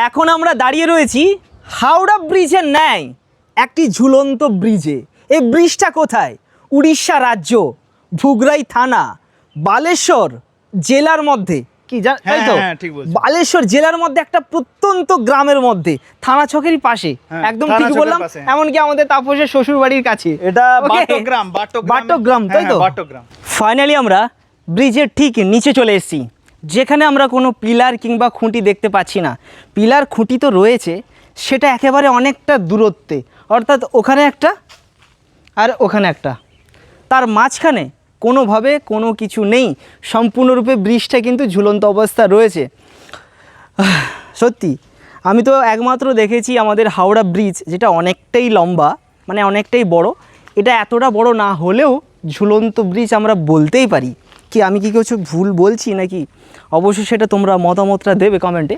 এখন আমরা দাঁড়িয়ে রয়েছি হাওড়া ব্রিজের ন্যায় একটি ঝুলন্ত ব্রিজে। এই ব্রিজটা কোথায়? উড়িষ্যা রাজ্য, ভুগরাই থানা, বালেশ্বর জেলার মধ্যে। কি তাই তো? বালেশ্বর জেলার মধ্যে একটা প্রত্যন্ত গ্রামের মধ্যে, থানা ছকেরই পাশে। একদম ঠিক বললাম, এমনকি আমাদের তাপসের শ্বশুর বাড়ির কাছে। এটা বাট্টগ্রাম, বাট্টগ্রাম, তাই তো? বাট্টগ্রাম। ফাইনালি আমরা ব্রিজের ঠিক নিচে চলে এসেছি, যেখানে আমরা কোনো পিলার কিংবা খুঁটি দেখতে পাচ্ছি না। পিলার খুঁটি তো রয়েছে, সেটা একেবারে অনেকটা দূরত্বে, অর্থাৎ ওখানে একটা আর ওখানে একটা, তার মাঝখানে কোনোভাবে কোনো কিছু নেই। সম্পূর্ণরূপে ব্রিজটা কিন্তু ঝুলন্ত অবস্থা রয়েছে। সত্যি আমি তো একমাত্র দেখেছি আমাদের হাওড়া ব্রিজ, যেটা অনেকটাই লম্বা, মানে অনেকটাই বড়। এটা এতটা বড় না হলেও ঝুলন্ত ব্রিজ আমরা বলতেই পারি। কি আমি কি কিছু ভুল বলছি নাকি? অবশ্যই সেটা তোমরা মতামতটা দেবে কমেন্টে।